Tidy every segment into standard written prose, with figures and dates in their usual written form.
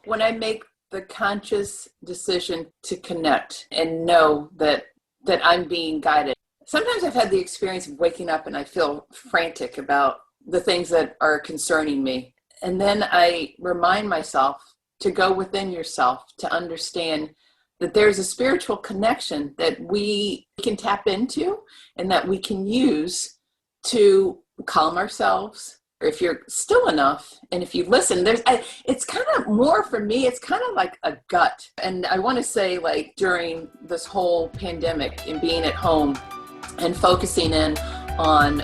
When I make the conscious decision to connect and know that I'm being guided. Sometimes I've had the experience of waking up and I feel frantic about the things that are concerning me. And then I remind myself to go within yourself, to understand that there's a spiritual connection that we can tap into and that we can use to calm ourselves. Or if you're still enough, and if you listen, it's kind of more for me, it's kind of like a gut. And I want to say, like, during this whole pandemic and being at home and focusing in on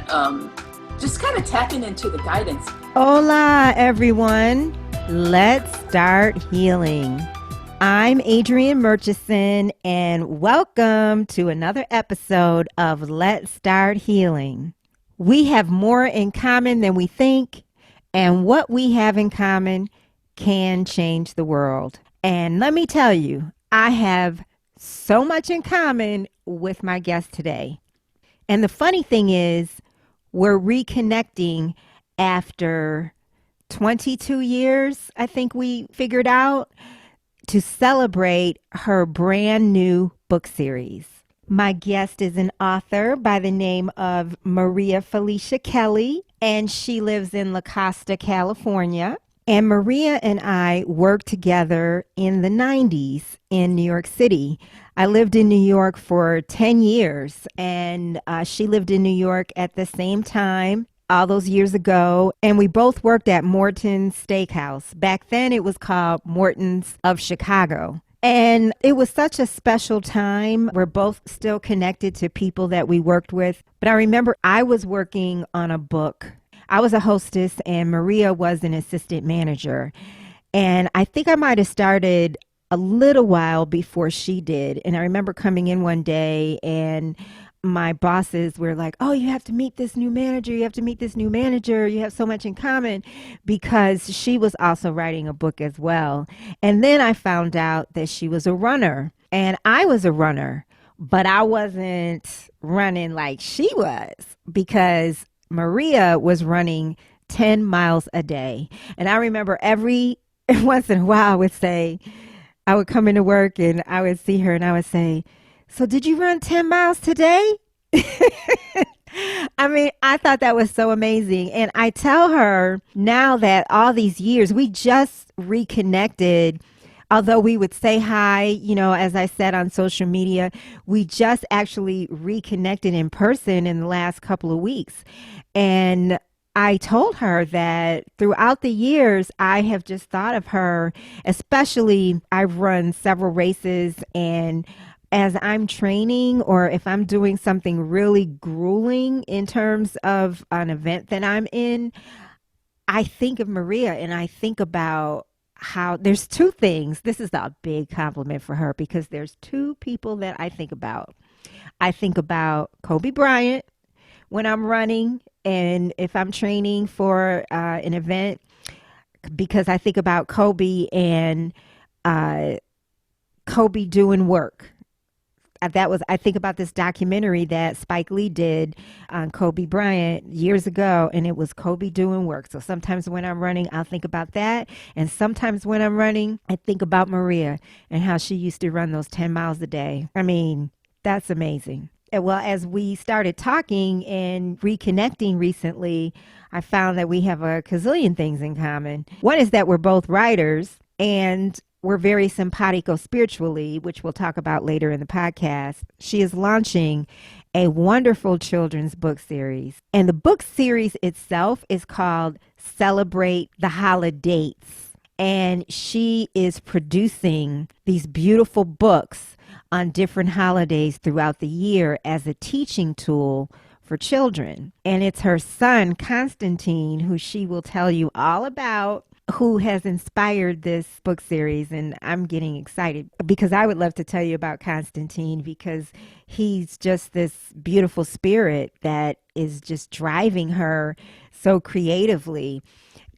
just kind of tapping into the guidance. Hola, everyone. Let's start healing. I'm Adrienne Murchison, and welcome to another episode of Let's Start Healing. We have more in common than we think, and what we have in common can change the world. And let me tell you, I have so much in common with my guest today. And the funny thing is, we're reconnecting after 22 years, I think we figured out, to celebrate her brand new book series. My guest is an author by the name of Maria Felicia Kelly, and she lives in La Costa, California. And Maria and I worked together in the 90s in New York City. I lived in New York for 10 years, and she lived in New York at the same time all those years ago, and we both worked at Morton's Steakhouse. Back then, it was called Morton's of Chicago. And it was such a special time. We're both still connected to people that we worked with. But I remember I was working on a book. I was a hostess, and Maria was an assistant manager. And I think I might have started a little while before she did. And I remember coming in one day, and my bosses were like, oh, you have to meet this new manager. You have to meet this new manager. You have so much in common, because she was also writing a book as well. And then I found out that she was a runner, and I was a runner, but I wasn't running like she was, because Maria was running 10 miles a day. And I remember every once in a while I would come into work and I would see her and I would say, so did you run 10 miles today? I mean, I thought that was so amazing. And I tell her now that all these years, we just reconnected, although we would say hi, as I said on social media, we just actually reconnected in person in the last couple of weeks. And I told her that throughout the years, I have just thought of her, especially I've run several races, and as I'm training, or if I'm doing something really grueling in terms of an event that I'm in, I think of Maria and I think about how there's two things. This is a big compliment for her, because there's two people that I think about. I think about Kobe Bryant when I'm running and if I'm training for an event, because I think about Kobe and Kobe doing work. I think about this documentary that Spike Lee did on Kobe Bryant years ago, and it was Kobe doing work. So sometimes when I'm running, I'll think about that. And sometimes when I'm running, I think about Maria and how she used to run those 10 miles a day. I mean, that's amazing. And well, as we started talking and reconnecting recently, I found that we have a gazillion things in common. One is that we're both writers, and we're very simpatico spiritually, which we'll talk about later in the podcast. She is launching a wonderful children's book series. And the book series itself is called Celebrate the Holidays. And she is producing these beautiful books on different holidays throughout the year as a teaching tool for children. And it's her son, Constantine, who she will tell you all about, who has inspired this book series. And I'm getting excited because I would love to tell you about Constantine, because he's just this beautiful spirit that is just driving her so creatively.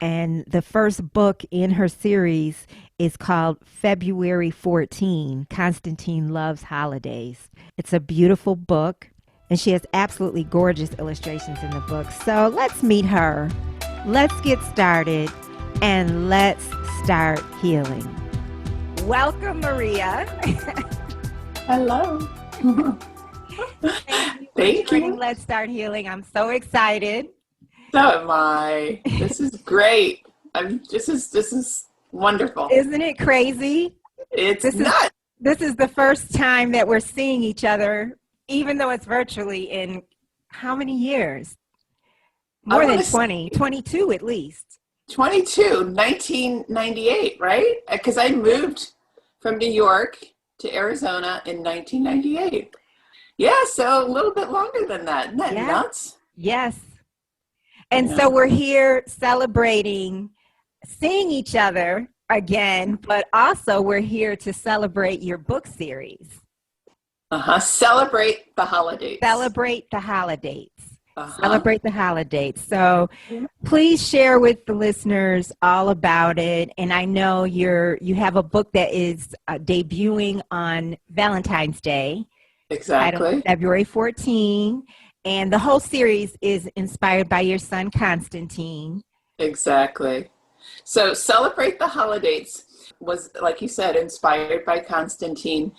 And the first book in her series is called February 14, Constantine Loves Holidays. It's a beautiful book, and she has absolutely gorgeous illustrations in the book. So let's meet her. Let's get started. and let's start healing. Welcome, Maria. Hello. Thank you for Thank joining you. Let's Start Healing. I'm so excited. So am I. This is great. This is wonderful. Isn't it crazy? It's nuts. This is the first time that we're seeing each other, even though it's virtually, in how many years? More than 20, 22 at least. 22, 1998, right? Because I moved from New York to Arizona in 1998. Yeah, so a little bit longer than that. Isn't that nuts? Yes. And so we're here celebrating seeing each other again, but also we're here to celebrate your book series. Celebrate the holidays. Celebrate the holidays. Celebrate the holidays. So please share with the listeners all about it. And I know you have a book that is debuting on Valentine's Day. Exactly. February 14. And the whole series is inspired by your son, Constantine. Exactly. So Celebrate the Holidays was, like you said, inspired by Constantine.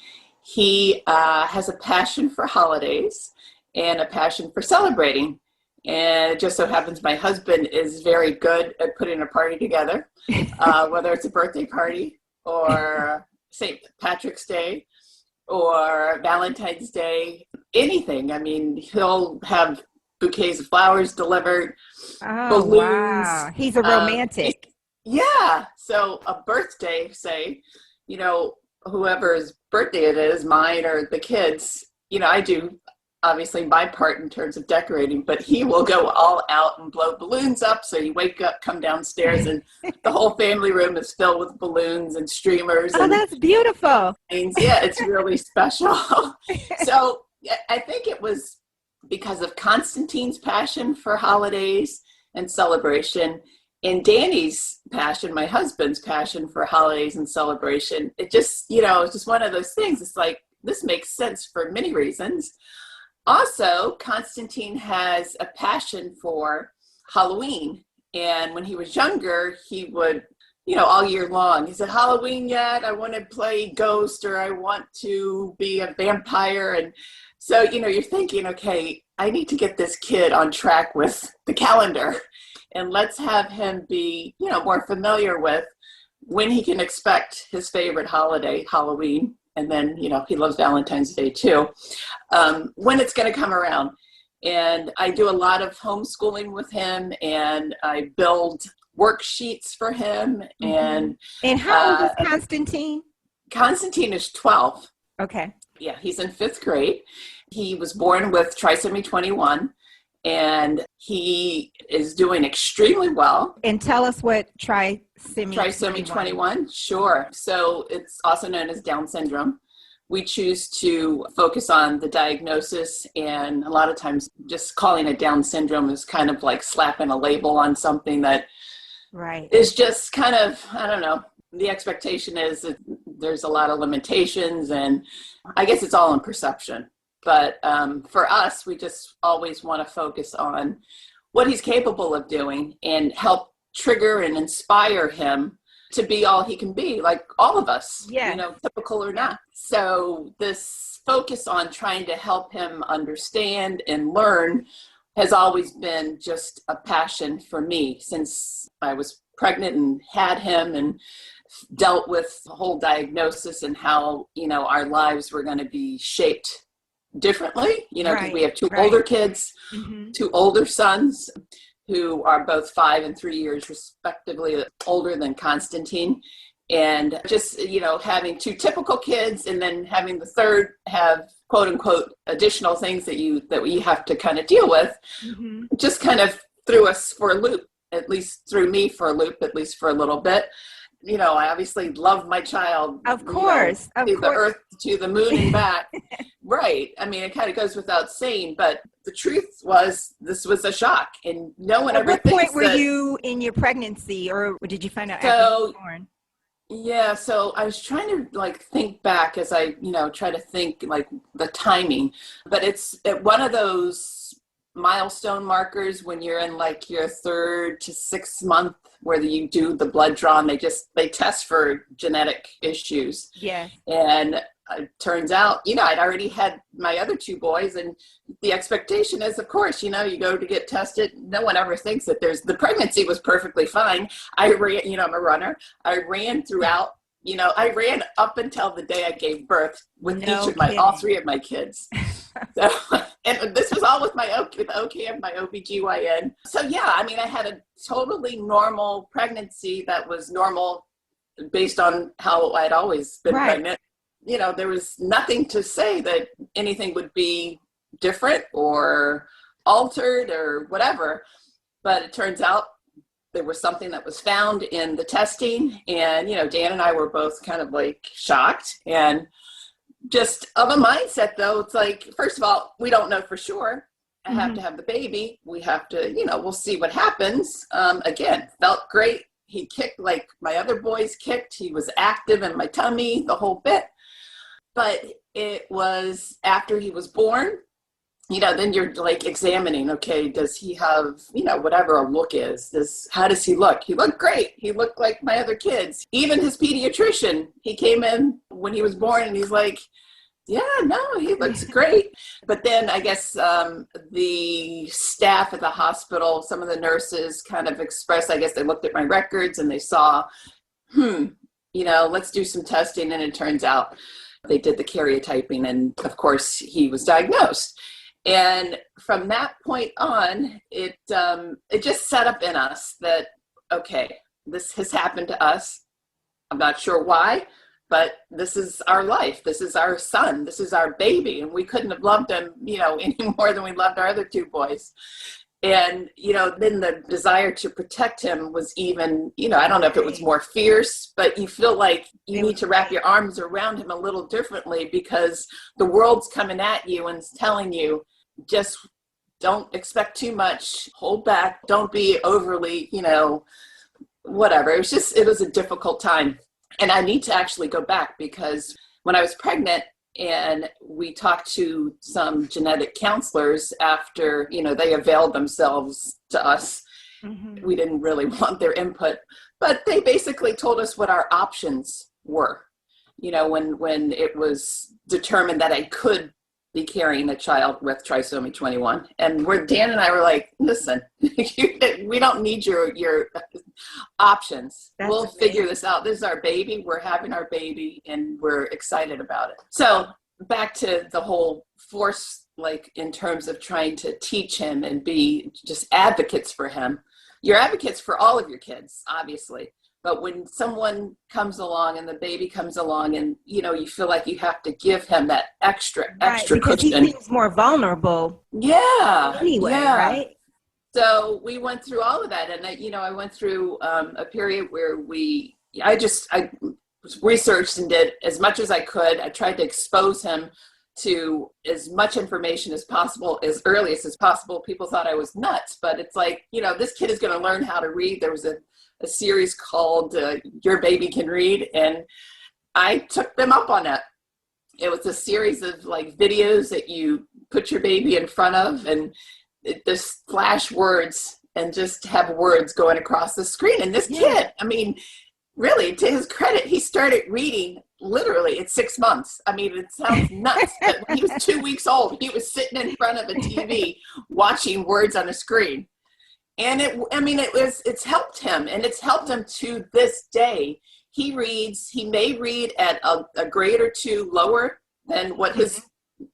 He has a passion for holidays and a passion for celebrating. And it just so happens my husband is very good at putting a party together, whether it's a birthday party or St. Patrick's Day or Valentine's Day, anything. I mean, he'll have bouquets of flowers delivered, balloons. Wow. He's a romantic. Yeah. So a birthday, say, whoever's birthday it is, mine or the kids, I do obviously my part in terms of decorating, but he will go all out and blow balloons up. So you wake up, come downstairs, and the whole family room is filled with balloons and streamers. Oh, that's beautiful. Yeah, it's really special. So I think it was because of Constantine's passion for holidays and celebration and Danny's passion, my husband's passion for holidays and celebration. It just, it's just one of those things. It's like, this makes sense for many reasons. Also, Constantine has a passion for Halloween. And when he was younger, he would, all year long, he said, Halloween yet? I want to play ghost, or I want to be a vampire. And so, you're thinking, okay, I need to get this kid on track with the calendar. And let's have him be, more familiar with when he can expect his favorite holiday, Halloween. And then, he loves Valentine's Day too, when it's going to come around. And I do a lot of homeschooling with him, and I build worksheets for him. And how old is Constantine? Constantine is 12. Okay. Yeah, he's in 5th grade. He was born with trisomy 21, and he is doing extremely well. And tell us what trisomy 21. Sure. So it's also known as Down syndrome. We choose to focus on the diagnosis, and a lot of times just calling it Down syndrome is kind of like slapping a label on something that is just kind of, I don't know. The expectation is that there's a lot of limitations, and I guess it's all in perception. But for us, we just always want to focus on what he's capable of doing and help trigger and inspire him to be all he can be, like all of us, typical or not. So this focus on trying to help him understand and learn has always been just a passion for me since I was pregnant and had him and dealt with the whole diagnosis and how, our lives were going to be shaped differently, because we have two older kids, 2 older sons who are both 5 and 3 years respectively older than Constantine. And just, having 2 typical kids and then having the third have quote unquote additional things that we have to kind of deal with, just kind of threw us for a loop, at least threw me for a loop, at least for a little bit. I obviously love my child. Of course. The earth, to the moon and back. Right. I mean, it kind of goes without saying, but the truth was this was a shock, and no one ever thinks that. At what point were you in your pregnancy, or did you find out after you were born? Yeah, so I was trying to think back as I, try to think the timing, but it's one of those milestone markers when you're in like your 3rd to 6th month, where you do the blood draw and they test for genetic issues. Yes. And it turns out, I'd already had my other 2 boys, and the expectation is, of course, you go to get tested. No one ever thinks that the pregnancy was perfectly fine. I ran, I'm a runner. I ran throughout, I ran up until the day I gave birth with all 3 of my kids. So, and this was all with OK of my OBGYN. So yeah, I had a totally normal pregnancy that was normal based on how I'd always been pregnant. There was nothing to say that anything would be different or altered or whatever. But it turns out there was something that was found in the testing. And, Dan and I were both kind of like shocked, and just of a mindset, though. It's like, first of all, we don't know for sure. I have to have the baby. We have to, we'll see what happens. Again, felt great. He kicked like my other boys kicked. He was active in my tummy, the whole bit. But it was after he was born, then you're like examining, okay, does he have, whatever a look is, how does he look? He looked great. He looked like my other kids. Even his pediatrician, he came in when he was born and he's like, yeah, no, he looks great. But then I guess the staff at the hospital, some of the nurses kind of expressed, I guess they looked at my records and they saw, let's do some testing. And it turns out they did the karyotyping, and of course he was diagnosed. And from that point on, it just set up in us that, okay, this has happened to us. I'm not sure why, but this is our life. This is our son. This is our baby. And we couldn't have loved him, any more than we loved our other 2 boys. And, then the desire to protect him was even, I don't know if it was more fierce, but you feel like you need to wrap your arms around him a little differently, because the world's coming at you and telling you, just don't expect too much, hold back, don't be overly, whatever. It was a difficult time. And I need to actually go back, because when I was pregnant, and we talked to some genetic counselors after, they availed themselves to us. We didn't really want their input, but they basically told us what our options were. When it was determined that I could be carrying a child with trisomy 21. And Dan and I were like, listen, we don't need your options. We'll figure this out. This is our baby. We're having our baby and we're excited about it. So back to the whole force, like in terms of trying to teach him and be just advocates for him. You're advocates for all of your kids, obviously. But when someone comes along and the baby comes along and, you feel like you have to give him that extra because cushion. He feels more vulnerable. Yeah. Anyway, right? So we went through all of that. And, I went through a period where I researched and did as much as I could. I tried to expose him to as much information as possible, as early as possible. People thought I was nuts, but it's like, this kid is going to learn how to read. There was a series called Your Baby Can Read, and I took them up on it. It was a series of like videos that you put your baby in front of, and just flash words and just have words going across the screen. And this kid, really, to his credit, he started reading literally at 6 months. It sounds nuts, but when he was 2 weeks old, he was sitting in front of a TV watching words on a screen. And it's helped him, and it's helped him to this day. He may read at a grade or 2 lower than what his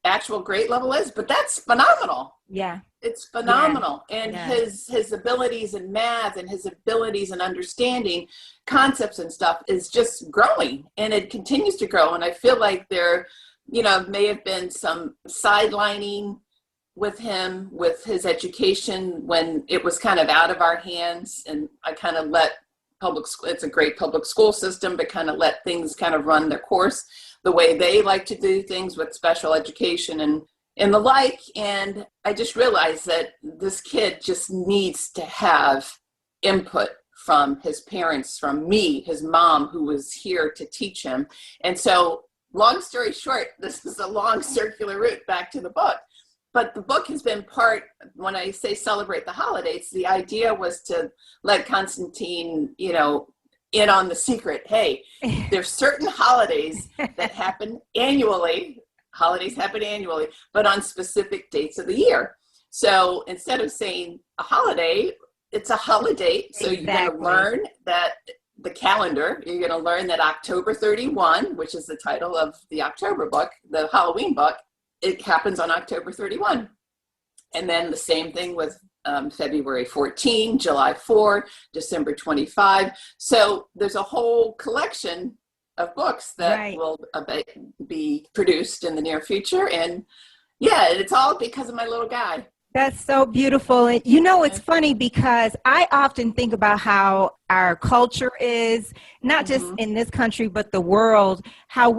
actual grade level is, but that's phenomenal. Yeah. It's phenomenal. Yeah. And his abilities in math and his abilities in understanding concepts and stuff is just growing, and it continues to grow. And I feel like there, may have been some sidelining with him, with his education, when it was kind of out of our hands, and I kind of let public school, it's a great public school system, but kind of let things kind of run their course the way they like to do things with special education and the like. And I just realized that this kid just needs to have input from his parents, from me, his mom, who was here to teach him. And so long story short, this is a long circular route back to the book. but the book has been part, when I say celebrate the holidays, the idea was to let Constantine, in on the secret. Hey, there's certain holidays that happen annually. Holidays happen annually, but on specific dates of the year. So instead of saying a holiday, it's a holiday. So You're going to learn that the calendar, you're going to learn that October 31, which is the title of the October book, the Halloween book, it happens on October 31. And then the same thing with February 14, July 4, December 25. So there's a whole collection of books that will be produced in the near future. And yeah, it's all because of my little guy. That's so beautiful. And it's funny because I often think about how our culture is, not just in this country, but the world, how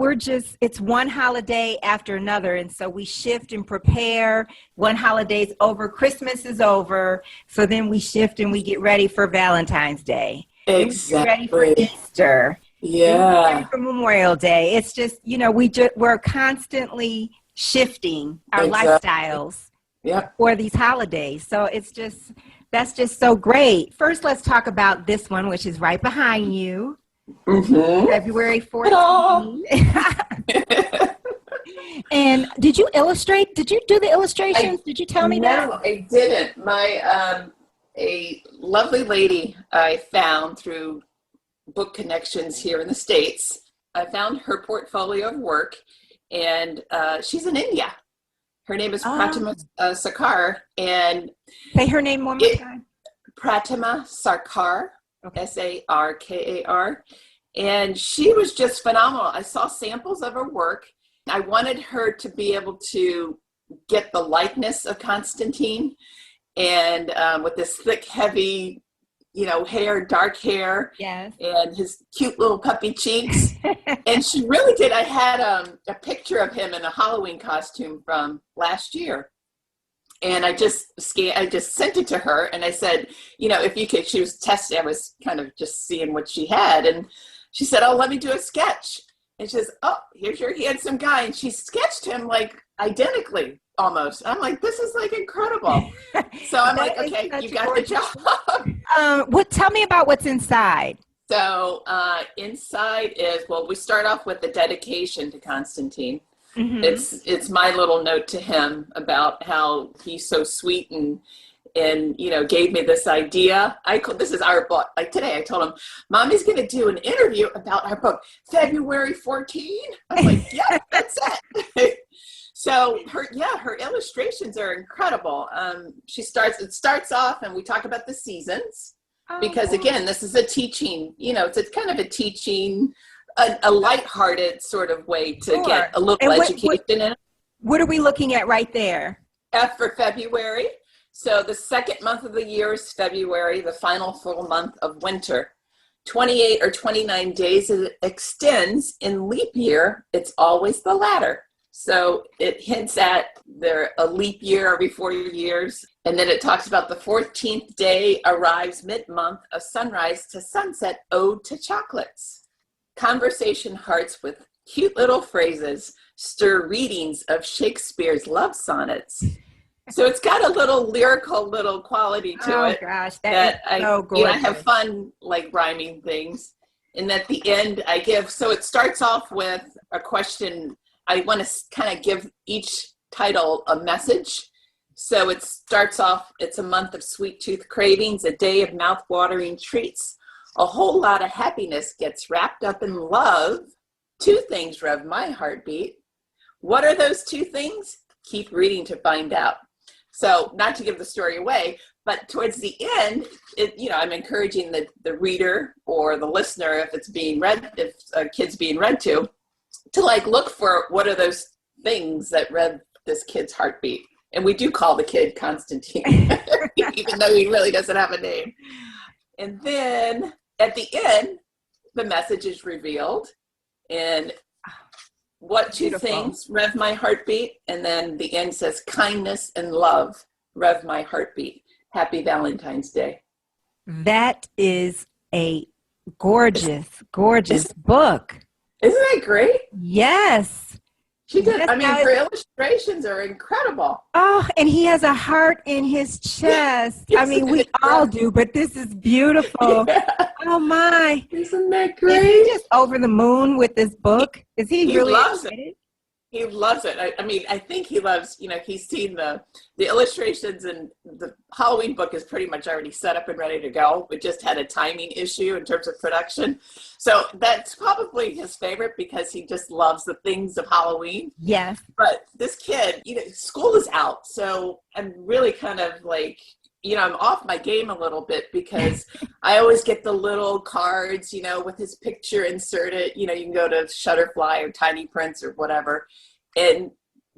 it's one holiday after another. And so we shift and prepare. One holiday's over, Christmas is over. So then we shift and we get ready for Valentine's Day. Exactly. Get ready for Easter. Yeah. Ready for Memorial Day. It's just, we're constantly shifting our lifestyles. Yep. For these holidays. So that's just so great. First, let's talk about this one, which is right behind you. February 14th. And did you illustrate? Did you do the illustrations? Did you tell me that? No, I didn't. My a lovely lady I found through book connections here in the States. I found her portfolio of work, and she's in India. Her name is Pratima Sarkar, and say her name one more time. Pratima Sarkar, Sarkar, and she was just phenomenal. I saw samples of her work. I wanted her to be able to get the likeness of Constantine, and with this thick, heavy, hair, dark hair, yes, and his cute little puppy cheeks. And she really did. I had a picture of him in a Halloween costume from last year. And I just sent it to her, and I said, if you could, she was testing, I was kind of just seeing what she had. And she said, oh, let me do a sketch. And she says, oh, here's your handsome guy. And she sketched him like identically almost. I'm like, this is like incredible. So I'm like, okay, you got the job. Tell me about what's inside. So inside is, we start off with the dedication to Constantine. Mm-hmm. It's my little note to him about how he's so sweet and gave me this idea. This is our book. Like today, I told him, Mommy's going to do an interview about our book, February 14. I'm like, yeah, that's it. So her illustrations are incredible. It starts off, and we talk about the seasons. Because again, this is a teaching, it's kind of a teaching, a lighthearted sort of way to get a little education in it. What are we looking at right there? F for February. So the second month of the year is February, the final full month of winter. 28 or 29 days it extends. In leap year, it's always the latter. So it hints at a leap year every 40 years. And then it talks about the 14th day arrives mid-month of sunrise to sunset, ode to chocolates. Conversation hearts with cute little phrases stir readings of Shakespeare's love sonnets. So it's got a little lyrical little quality to it. Oh gosh, that is so gorgeous. I have fun like rhyming things. And at the end so it starts off with a question. I want to kind of give each title a message. So it starts off, it's a month of sweet tooth cravings, a day of mouth-watering treats. A whole lot of happiness gets wrapped up in love. Two things rev my heartbeat. What are those two things? Keep reading to find out. So not to give the story away, but towards the end, I'm encouraging the reader or the listener, if it's being read, if a kid's being read to like look for what are those things that rev this kid's heartbeat. And we do call the kid Constantine, even though he really doesn't have a name. And then at the end, the message is revealed. And what two things rev my heartbeat? And then the end says, kindness and love rev my heartbeat. Happy Valentine's Day. That is a gorgeous book. Isn't that great? Yes. She did. Yes, I mean, her illustrations are incredible. oh, and he has a heart in his chest. I mean, we all do, but this is beautiful. Yeah. Oh my. Isn't that Is great? he just over the moon with this book? Is he really loves excited? it. He loves it. I mean, I think he loves, he's seen the illustrations, and the Halloween book is pretty much already set up and ready to go. It just had a timing issue in terms of production. So that's probably his favorite because he just loves the things of Halloween. Yes. But this kid, school is out. So I'm really kind of like, I'm off my game a little bit because I always get the little cards, with his picture inserted. You can go to Shutterfly or Tiny Prints or whatever and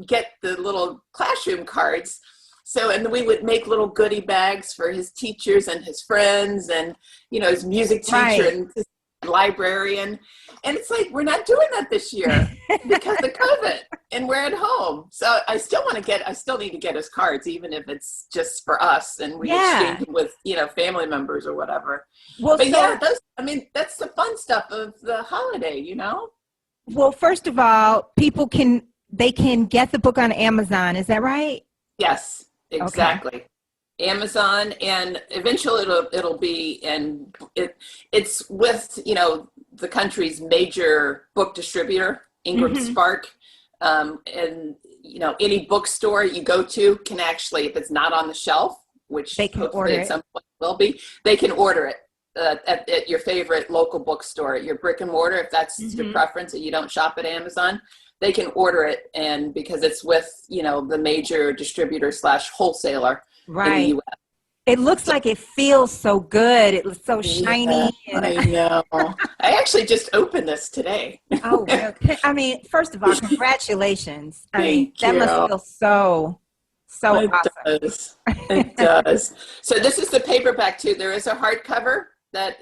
get the little classroom cards. So, and we would make little goodie bags for his teachers and his friends and, his music teacher Right. and his librarian. And it's like, we're not doing that this year because of COVID and we're at home. So I still need to get his cards, even if it's just for us and we exchange them with, family members or whatever. Well, but that's the fun stuff of the holiday, Well, first of all, people can get the book on Amazon. Is that right? Yes, exactly. Okay. Amazon, and eventually it'll be, and it's with the country's major book distributor, Ingram Spark, and any bookstore you go to can actually, if it's not on the shelf, which they can hopefully at some point will be, they can order it at your favorite local bookstore, at your brick and mortar, if that's your preference and you don't shop at Amazon. They can order it, and because it's with the major distributor / wholesaler. Right. In the US. It looks like it feels so good. It looks so shiny. Yeah, I know. I actually just opened this today. Oh, well, I mean, first of all, congratulations. Thank that you. must feel so it awesome. Does. It does. So this is the paperback too. There is a hardcover that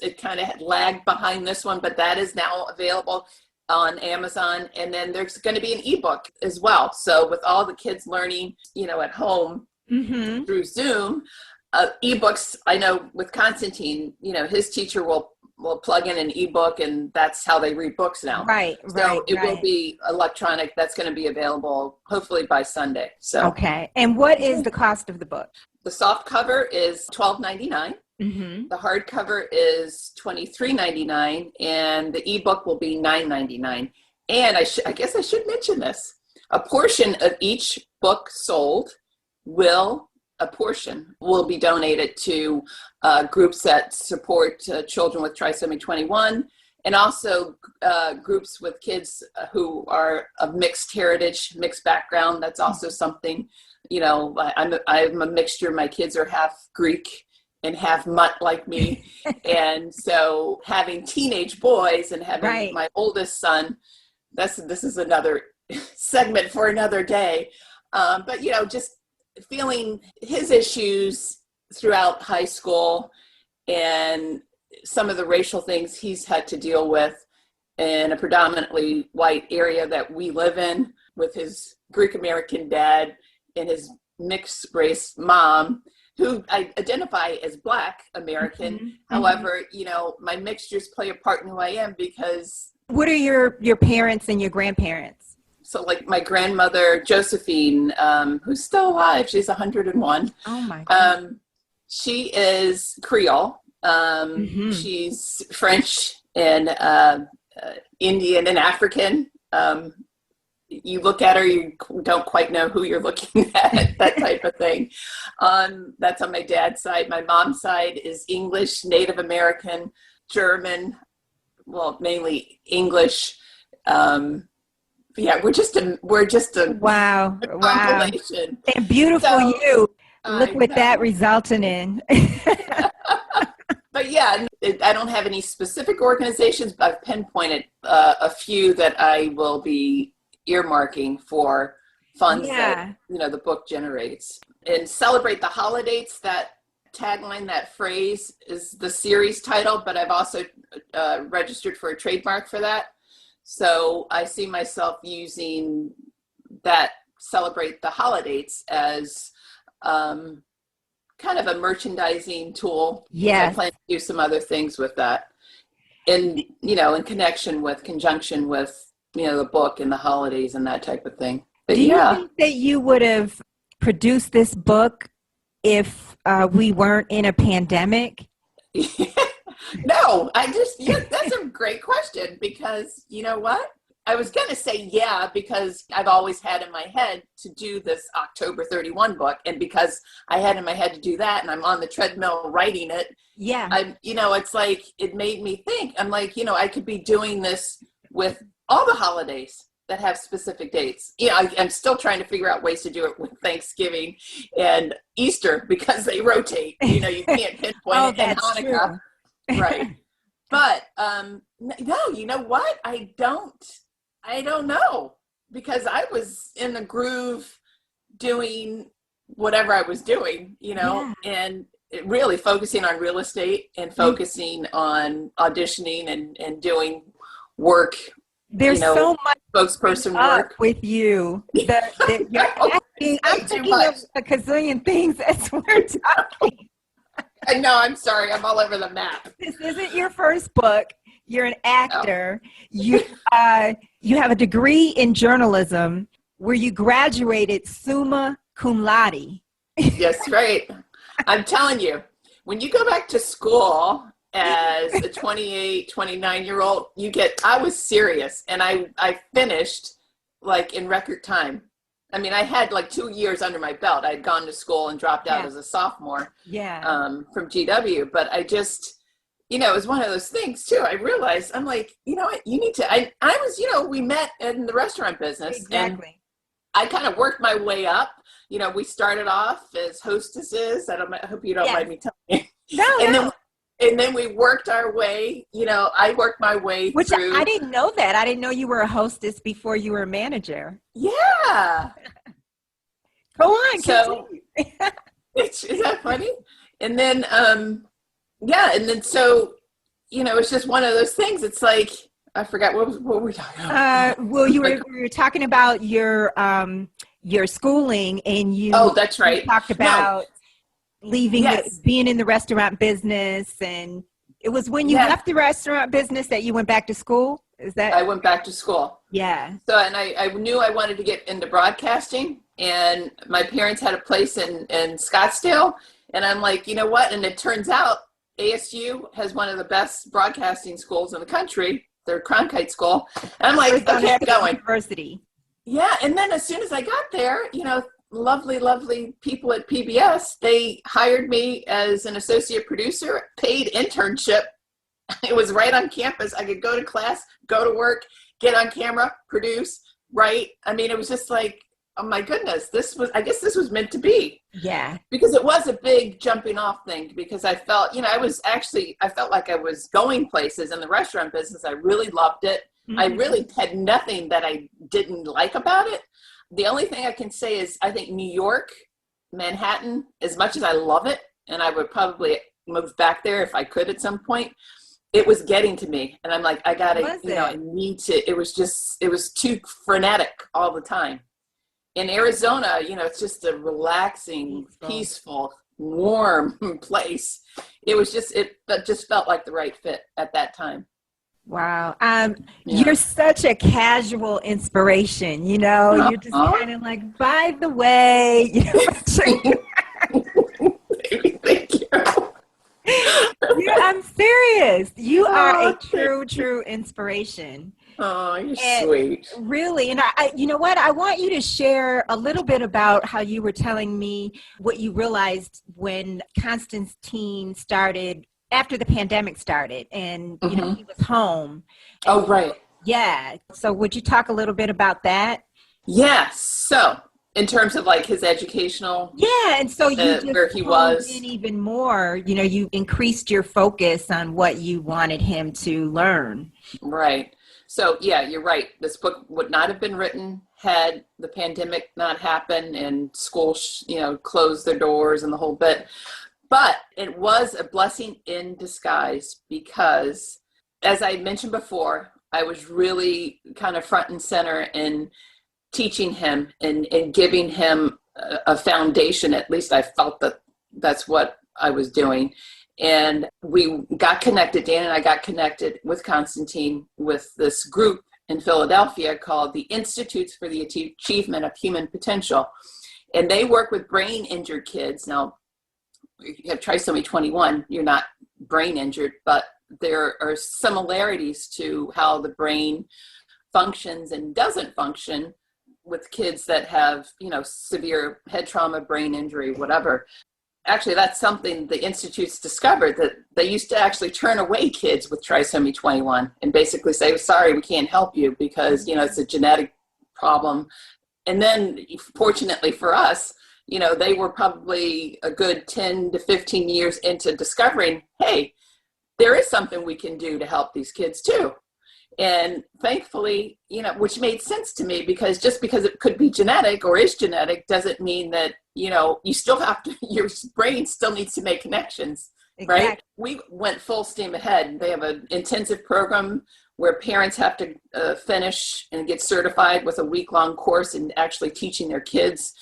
it kind of lagged behind this one, but that is now available on Amazon. And then there's going to be an ebook as well. So with all the kids learning, at home through Zoom, ebooks, I know with Constantine, his teacher will plug in an ebook, and that's how they read books now. Right. So it will be electronic. That's going to be available hopefully by Sunday. So okay. And what is the cost of the book? The soft cover is $12.99. The hardcover is $23.99, and the ebook will be $9.99. And I guess I should mention this: a portion of each book sold will be donated to groups that support children with trisomy 21, and also groups with kids who are of mixed heritage, mixed background. That's also something. I'm a mixture. My kids are half Greek and half mutt like me. And so having teenage boys and having my oldest son, this is another segment for another day. But, just feeling his issues throughout high school and some of the racial things he's had to deal with in a predominantly white area that we live in, with his Greek American dad and his mixed race mom, who I identify as Black American. However, my mixtures play a part in who I am because... What are your parents and your grandparents? So like my grandmother, Josephine, who's still alive, she's 101. Oh my God. She is Creole. She's French and Indian and African. You look at her, you don't quite know who you're looking at, that type of thing. That's on my dad's side. My mom's side is English, Native American, German, well, mainly English. We're just a wow, compilation. And beautiful you. Look what that resulted in. But yeah, I don't have any specific organizations, but I've pinpointed a few that I will be earmarking for funds that the book generates. And celebrate the holidays, that tagline, that phrase is the series title, but I've also registered for a trademark for that. So I see myself using that, celebrate the holidays, as kind of a merchandising tool. Yes. I plan to do some other things with that in conjunction with the book and the holidays and that type of thing. But Do you think that you would have produced this book if we weren't in a pandemic? No, that's a great question, because you know what? I was going to say, yeah, because I've always had in my head to do this October 31 book. And because I had in my head to do that, and I'm on the treadmill writing it. Yeah. It's like, it made me think, I'm like, I could be doing this with all the holidays that have specific dates. I'm still trying to figure out ways to do it with Thanksgiving and Easter, because they rotate. You can't pinpoint it in Hanukkah. True. Right. But no, you know what? I don't know, because I was in the groove doing whatever I was doing, and really focusing on real estate and focusing on auditioning and doing work. There's so much spokesperson work with you that you're acting. I'm thinking of a gazillion things as we're talking. I know, I'm sorry, I'm all over the map. This isn't your first book. You're an actor. No. You have a degree in journalism where you graduated summa cum laude. Yes, right. I'm telling you, when you go back to school as a 28, 29-year-old, I was serious, and I finished like in record time. I mean, I had like 2 years under my belt. I'd gone to school and dropped out as a sophomore from GW, but I just, it was one of those things too. I realized, I'm like, you know what, you need to, I was, we met in the restaurant business. Exactly. And I kind of worked my way up. We started off as hostesses. I hope you don't mind me telling you. No. And then we worked our way, I worked my way through. I didn't know that. I didn't know you were a hostess before you were a manager. Yeah. Go on. So, is that funny? And then, so, it's just one of those things. It's like, I forgot, what were we talking about? Well, you were talking about your schooling, and you. Oh, that's right. You talked about leaving, being in the restaurant business, and it was when you left the restaurant business that you went back to school. Is that? I went back to school. Yeah. So, and I knew I wanted to get into broadcasting, and my parents had a place in Scottsdale, and I'm like, you know what? And it turns out ASU has one of the best broadcasting schools in the country. Their Cronkite school. And I'm like, okay, I'm going. University. Yeah. And then as soon as I got there, lovely, lovely people at PBS, they hired me as an associate producer, paid internship. It was right on campus. I could go to class, go to work, get on camera, produce, write. I mean, it was just like, oh my goodness, I guess this was meant to be. Yeah. Because it was a big jumping off thing, because I felt, I felt like I was going places in the restaurant business. I really loved it. Mm-hmm. I really had nothing that I didn't like about it. The only thing I can say is I think New York, Manhattan, as much as I love it, and I would probably move back there if I could at some point, it was getting to me. And I'm like, I gotta, I need to, it was too frenetic all the time. In Arizona, it's just a relaxing, peaceful, warm place. It was just, it just felt like the right fit at that time. Wow. You're such a casual inspiration, you're just kind of like, by the way, Thank you. I'm serious. You are a true inspiration. Oh, you're sweet. Really. And I, you know what? I want you to share a little bit about how you were telling me what you realized when Constantine started, after the pandemic started, and, he was home. Oh, right. Yeah. So would you talk a little bit about that? Yes. So in terms of like his educational. Yeah. And so you just where he was in even more, you increased your focus on what you wanted him to learn. Right. So, yeah, you're right. This book would not have been written had the pandemic not happened and schools, closed their doors and the whole bit. But it was a blessing in disguise, because, as I mentioned before, I was really kind of front and center in teaching him and giving him a foundation. At least I felt that that's what I was doing. And we got connected, Dan and I got connected with Constantine, with this group in Philadelphia called the Institutes for the Achievement of Human Potential. And they work with brain injured kids. Now, if you have trisomy 21, you're not brain injured, but there are similarities to how the brain functions and doesn't function with kids that have, severe head trauma, brain injury, whatever. Actually, that's something the institutes discovered, that they used to actually turn away kids with trisomy 21 and basically say, sorry, we can't help you because, it's a genetic problem. And then fortunately for us, they were probably a good 10 to 15 years into discovering, hey, there is something we can do to help these kids too. And thankfully, which made sense to me, because just because it could be genetic or is genetic doesn't mean that, you still have to, your brain still needs to make connections, exactly. Right? We went full steam ahead. They have an intensive program where parents have to finish and get certified with a week-long course in actually teaching their kids.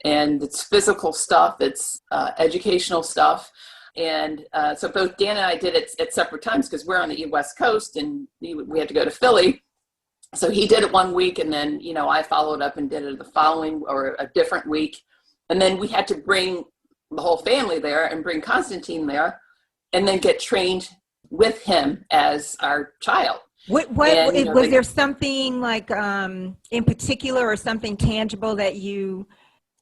And it's physical stuff, it's educational stuff. And so both Dan and I did it at separate times because we're on the West Coast and we had to go to Philly. So he did it one week, and then, I followed up and did it the following or a different week. And then we had to bring the whole family there and bring Constantine there and then get trained with him as our child. What was there something like in particular or something tangible that you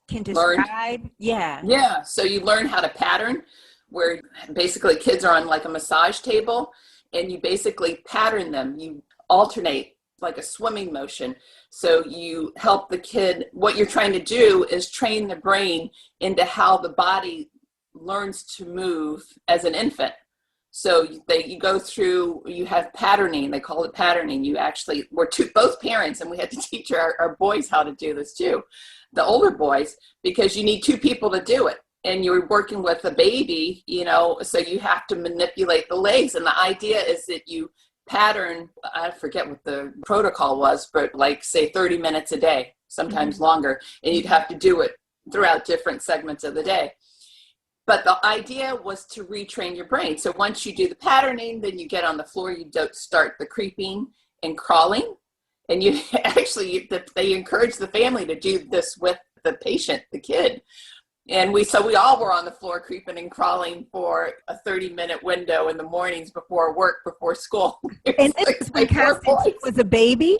can describe? Learned. Yeah. Yeah. So you learn how to pattern, where basically kids are on like a massage table and you basically pattern them. You alternate like a swimming motion. So you help the kid. What you're trying to do is train the brain into how the body learns to move as an infant. So you go through, you have patterning, they call it patterning. We're both parents, and we had to teach our boys how to do this too, the older boys, because you need two people to do it. And you're working with a baby, so you have to manipulate the legs. And the idea is that you pattern, I forget what the protocol was, but like say 30 minutes a day, sometimes longer. And you'd have to do it throughout different segments of the day. But the idea was to retrain your brain. So once you do the patterning, then you get on the floor, you don't start the creeping and crawling. And you actually, they encourage the family to do this with the patient, the kid. And we all were on the floor creeping and crawling for a 30-minute window in the mornings before work, before school. And this is when Constantine was a baby?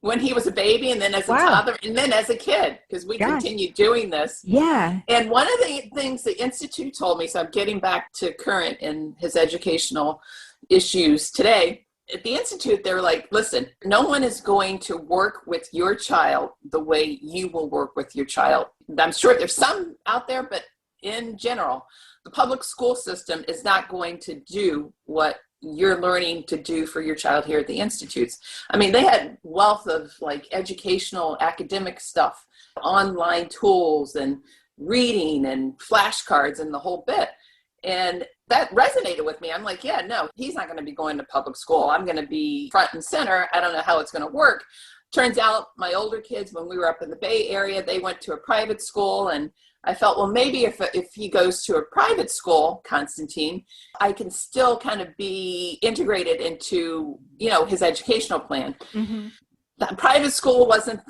When he was a baby, and then as a toddler, and then as a kid, because we continued doing this. Yeah. And one of the things the Institute told me, so I'm getting back to current in his educational issues today, at the Institute, they were like, listen, no one is going to work with your child the way you will work with your child. I'm sure there's some out there, but in general, the public school system is not going to do what you're learning to do for your child here at the Institutes. I mean, they had wealth of like educational, academic stuff, online tools and reading and flashcards and the whole bit. And that resonated with me. I'm like, yeah, no, he's not going to be going to public school. I'm going to be front and center. I don't know how it's going to work. Turns out my older kids, when we were up in the Bay Area, they went to a private school. And I felt, well, maybe if he goes to a private school, Constantine, I can still kind of be integrated into, his educational plan. Mm-hmm. That private school wasn't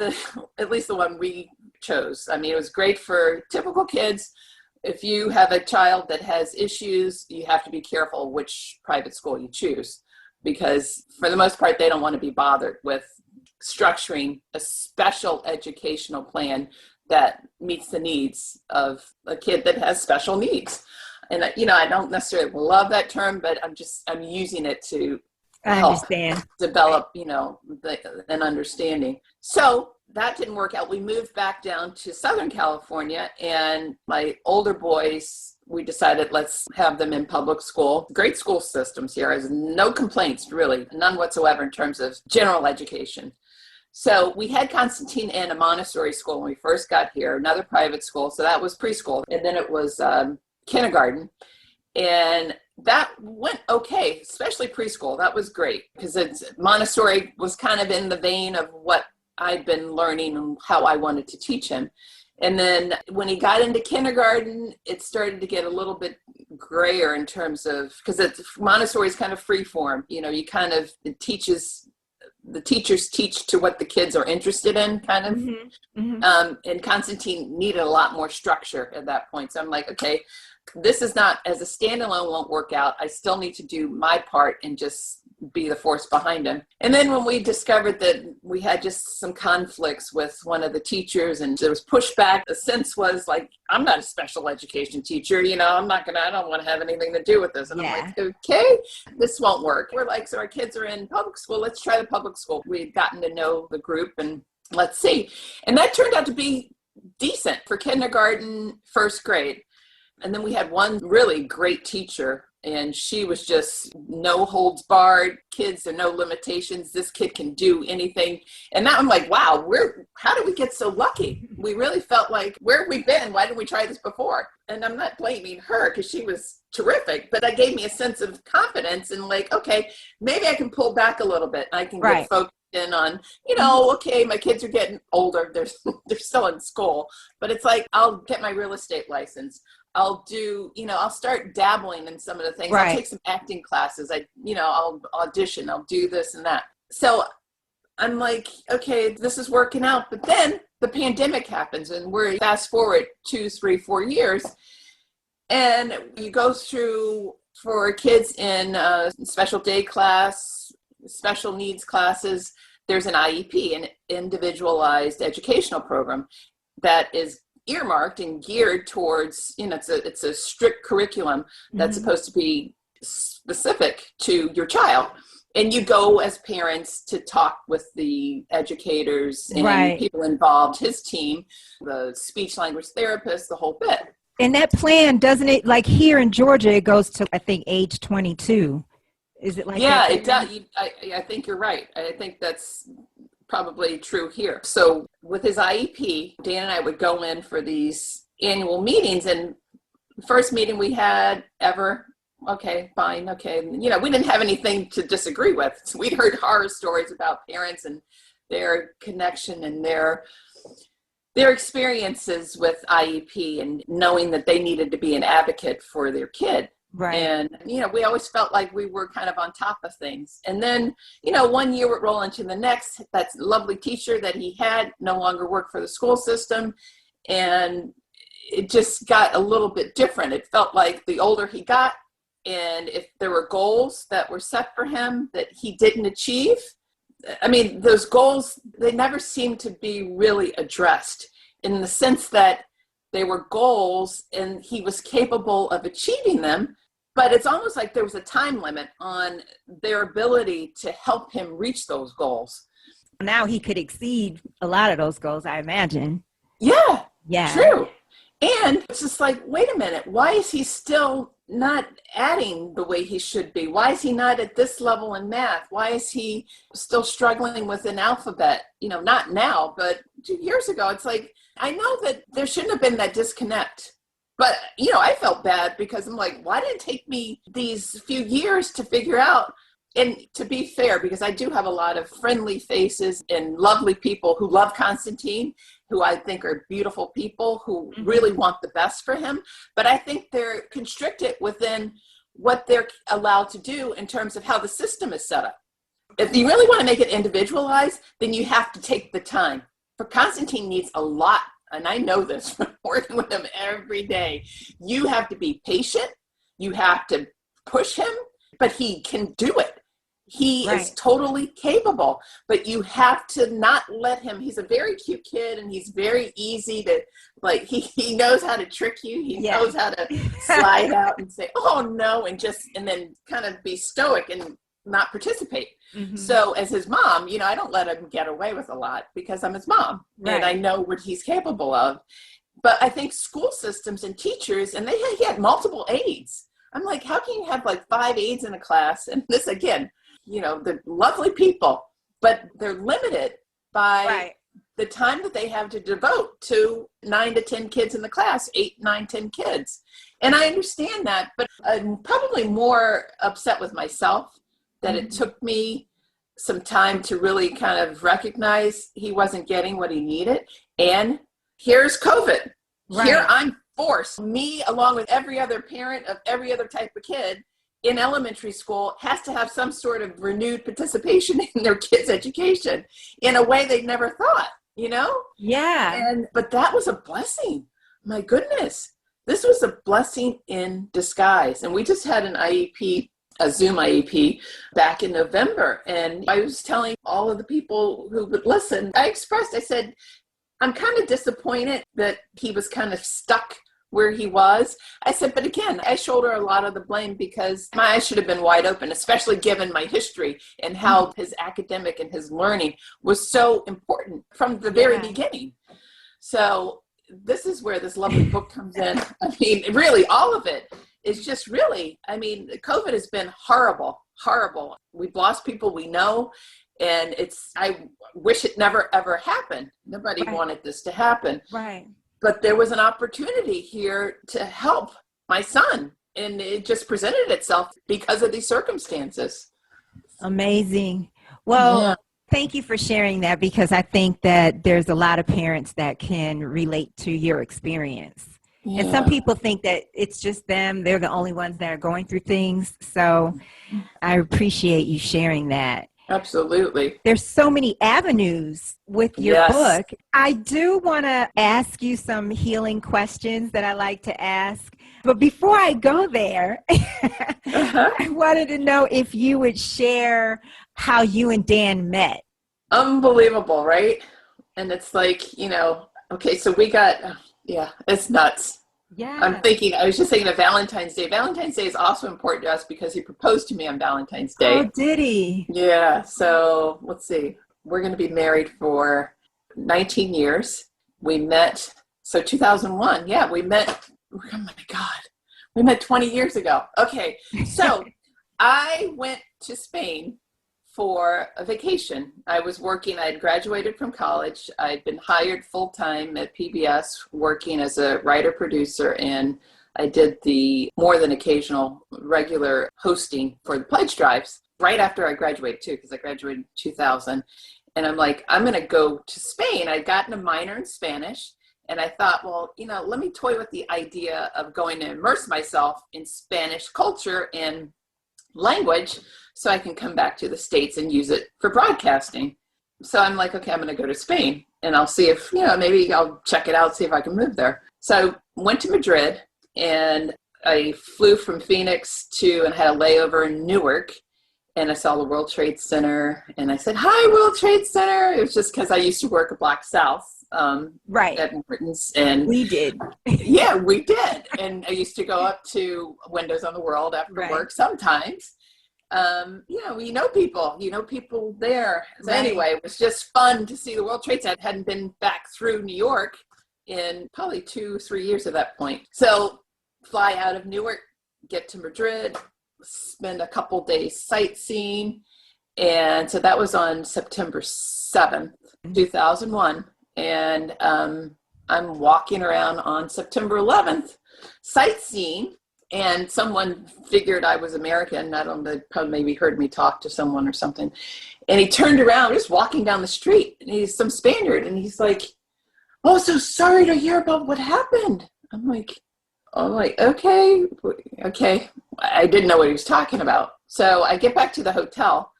at least the one we chose. I mean, it was great for typical kids. If you have a child that has issues, you have to be careful which private school you choose, because for the most part, they don't want to be bothered with structuring a special educational plan that meets the needs of a kid that has special needs. And, I don't necessarily love that term, but I'm using it to help develop, an understanding. So that didn't work out. We moved back down to Southern California, and my older boys, we decided let's have them in public school. Great school systems here. There's no complaints, really, none whatsoever in terms of general education. So we had Constantine in a Montessori school when we first got here, another private school. So that was preschool. And then it was kindergarten. And that went okay, especially preschool. That was great because Montessori was kind of in the vein of what I'd been learning and how I wanted to teach him. And then when he got into kindergarten, it started to get a little bit grayer in terms of, because Montessori is kind of free form. You kind of, it teaches the teachers teach to what the kids are interested in, kind of. And Constantine needed a lot more structure at that point. So I'm like, okay, this is not, as a standalone won't work out. I still need to do my part and just be the force behind him. And then when we discovered that we had just some conflicts with one of the teachers and there was pushback, the sense was like, I'm not a special education teacher, I don't want to have anything to do with this. And I'm like, okay, this won't work. We're like, so our kids are in public school, let's try the public school. We'd gotten to know the group and let's see. And that turned out to be decent for kindergarten, first grade. And then we had one really great teacher, and she was just no holds barred. Kids, there are no limitations. This kid can do anything. And now I'm like, wow, how did we get so lucky? We really felt like, where have we been? Why didn't we try this before? And I'm not blaming her because she was terrific, but that gave me a sense of confidence and like, okay, maybe I can pull back a little bit. I can get focused in on, okay, my kids are getting older. They're still in school, but it's like, I'll get my real estate license. I'll do, I'll start dabbling in some of the things. I'll take some acting classes. I'll audition. I'll do this and that. So I'm like, okay, this is working out. But then the pandemic happens and we're fast forward 2, 3, 4 years. And you go through, for kids in special day class, special needs classes, there's an IEP, an individualized educational program that is earmarked and geared towards, it's a strict curriculum that's supposed to be specific to your child. And you go as parents to talk with the educators and people involved, his team, the speech language therapist, the whole bit. And that plan, doesn't it, like here in Georgia, it goes to, I think, age 22. Is it like that? It does. I think you're right. I think that's probably true here. So with his IEP, Dan and I would go in for these annual meetings, and the first meeting we had ever, okay, fine, okay. We didn't have anything to disagree with. So we'd heard horror stories about parents and their connection and their experiences with IEP and knowing that they needed to be an advocate for their kid. Right. And, we always felt like we were kind of on top of things. And then, one year would roll into the next. That lovely teacher that he had no longer worked for the school system. And it just got a little bit different. It felt like the older he got, and if there were goals that were set for him that he didn't achieve, those goals, they never seemed to be really addressed in the sense that they were goals and he was capable of achieving them, but it's almost like there was a time limit on their ability to help him reach those goals. Now he could exceed a lot of those goals, I imagine. Yeah, true. And it's just like, wait a minute, why is he still not adding the way he should be? Why is he not at this level in math? Why is he still struggling with an alphabet? Not now, but 2 years ago. It's like, I know that there shouldn't have been that disconnect. But, I felt bad because I'm like, why did it take me these few years to figure out? And to be fair, because I do have a lot of friendly faces and lovely people who love Constantine, who I think are beautiful people who really want the best for him. But I think they're constricted within what they're allowed to do in terms of how the system is set up. If you really want to make it individualized, then you have to take the time. For Constantine needs a lot, and I know this from working with him every day. You have to be patient. You have to push him, but he can do it. He is totally capable, but you have to not let him. He's a very cute kid, and he's very easy to, like, he knows how to trick you. He knows how to slide out and say, oh no, and then kind of be stoic and not participate. So as his mom, I don't let him get away with a lot because I'm his mom and I know what he's capable of. But I think school systems and teachers, and he had multiple aides. I'm like, how can you have like 5 aides in a class? And this again, they're lovely people, but they're limited by the time that they have to devote to 9 to 10 kids in the class, 8, 9, 10 kids. And I understand that, but I'm probably more upset with myself that it took me some time to really kind of recognize he wasn't getting what he needed. And here's COVID. Here I'm forced, me along with every other parent of every other type of kid, in elementary school has to have some sort of renewed participation in their kids' education in a way they'd never thought, you know? Yeah. But that was a blessing. My goodness, this was a blessing in disguise. And we just had an IEP, a Zoom IEP back in November. And I was telling all of the people who would listen, I said, I'm kind of disappointed that he was kind of stuck where he was. I said, but again, I shoulder a lot of the blame because my eyes should have been wide open, especially given my history and how his academic and his learning was so important from the very beginning. So this is where this lovely book comes in. I mean, really, all of it is just really, I mean, COVID has been horrible, horrible. We've lost people we know. And I wish it never, ever happened. Nobody wanted this to happen. Right. But there was an opportunity here to help my son. And it just presented itself because of these circumstances. Amazing. Well, thank you for sharing that, because I think that there's a lot of parents that can relate to your experience. Yeah. And some people think that it's just them. They're the only ones that are going through things. So I appreciate you sharing that. Absolutely. There's so many avenues with your book. I do want to ask you some healing questions that I like to ask. But before I go there, I wanted to know if you would share how you and Dan met. Unbelievable, right? And it's like, you know, okay, so we got, it's nuts. Yeah. I was just thinking of Valentine's Day. Valentine's Day is also important to us because he proposed to me on Valentine's Day. Oh, did he? Yeah. So let's see. We're going to be married for 19 years. We met, 2001. Yeah, we met, oh my God. We met 20 years ago. Okay. So I went to Spain for a vacation. I was working, I had graduated from college. I'd been hired full-time at PBS working as a writer-producer, and I did the more than occasional regular hosting for the pledge drives right after I graduated too, because I graduated in 2000. And I'm like, I'm going to go to Spain. I'd gotten a minor in Spanish, and I thought, well, you know, let me toy with the idea of going to immerse myself in Spanish culture and language so I can come back to the States and use it for broadcasting. So I'm like, okay, I'm going to go to Spain and I'll see if, you know, maybe I'll check it out, see if I can move there. So I went to Madrid and I flew from Phoenix and had a layover in Newark, and I saw the World Trade Center and I said, hi, World Trade Center. It was just because I used to work at Black South. At Morton's, and we did. Yeah, we did. And I used to go up to Windows on the World after work sometimes. You know people there. So anyway, it was just fun to see the World Trade Center. I hadn't been back through New York in probably 2-3 years at that point. So fly out of Newark, get to Madrid, spend a couple days sightseeing. And so that was on September 7th, 2001. And I'm walking around on September 11th, sightseeing, and someone figured I was American. I don't know, they probably maybe heard me talk to someone or something. And he turned around, just walking down the street, and he's some Spaniard, and he's like, oh, so sorry to hear about what happened. I'm like, okay. I didn't know what he was talking about. So I get back to the hotel,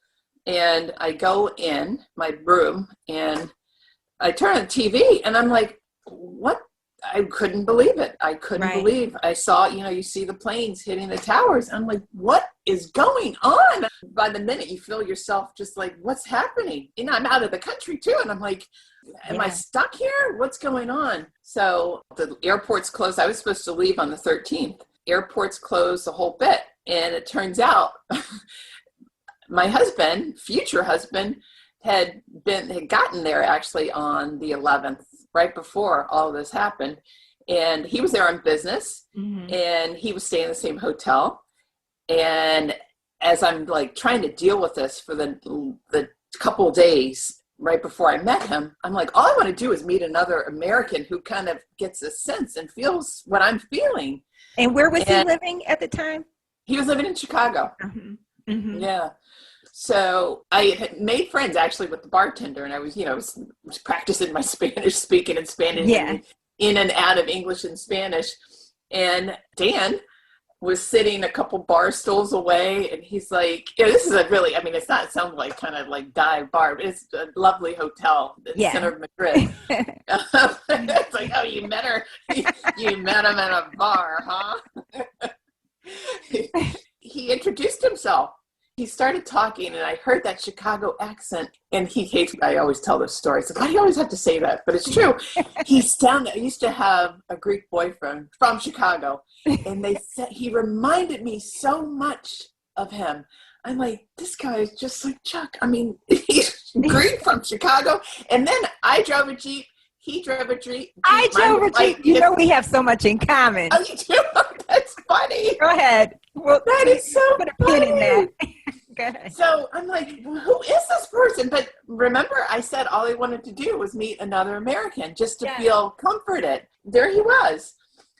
and I go in my room, and I turn on the TV and I'm like, what? I couldn't believe it. I couldn't believe. I saw, you see the planes hitting the towers. I'm like, what is going on? By the minute you feel yourself just like, what's happening? And I'm out of the country too. And I'm like, am I stuck here? What's going on? So the airport's closed. I was supposed to leave on the 13th. Airport's closed a whole bit. And it turns out my husband, future husband, had gotten there actually on the 11th, right before all of this happened. And he was there on business, and he was staying in the same hotel. And as I'm like trying to deal with this for the couple of days right before I met him, I'm like, all I want to do is meet another American who kind of gets a sense and feels what I'm feeling. And where was he living at the time? He was living in Chicago. Yeah. So I had made friends actually with the bartender, and I was, was practicing my Spanish, speaking in Spanish, in and out of English and Spanish. And Dan was sitting a couple bar stools away, and he's like, yeah, this is a really, I mean, it's not, it sounds like kind of like dive bar, but it's a lovely hotel in the center of Madrid. It's like, oh, you met her, you met him at a bar, huh? He introduced himself. He started talking, and I heard that Chicago accent, and he hates me. I always tell this story. So why do you always have to say that? But it's true. I used to have a Greek boyfriend from Chicago, and they said he reminded me so much of him. I'm like, this guy is just like Chuck. I mean, he's Greek from Chicago. And then I drove a Jeep. He drove a Jeep. I drove a Jeep. You know, we have so much in common. Oh, you do? That's funny. Go ahead. Well, that is so put a pin in that. Go ahead. So I'm like, well, who is this person? But remember, I said all I wanted to do was meet another American just to feel comforted. There he was.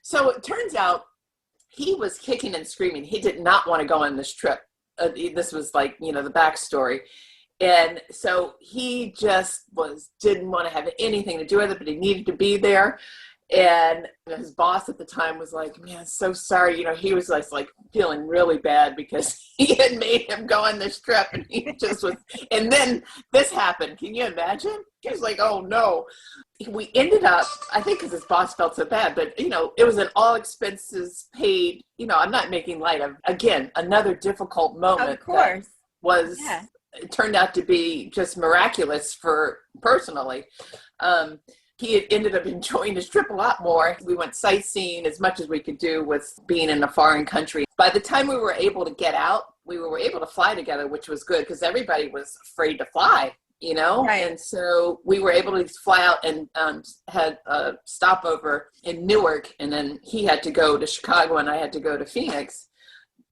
So it turns out he was kicking and screaming. He did not want to go on this trip. This was like, you know, the backstory. And so he just didn't want to have anything to do with it, but he needed to be there. And his boss at the time was like, man, so sorry. You know, he was like feeling really bad because he had made him go on this trip, and he just was. And then this happened. Can you imagine? He was like, oh no. We ended up, I think because his boss felt so bad, but you know, it was an all expenses paid, you know, I'm not making light of, again, another difficult moment. Of course. It turned out to be just miraculous for personally. He had ended up enjoying his trip a lot more. We went sightseeing as much as we could do with being in a foreign country. By the time we were able to get out, we were able to fly together, which was good because everybody was afraid to fly, you know? Right. And so we were able to fly out and had a stopover in Newark. And then he had to go to Chicago and I had to go to Phoenix.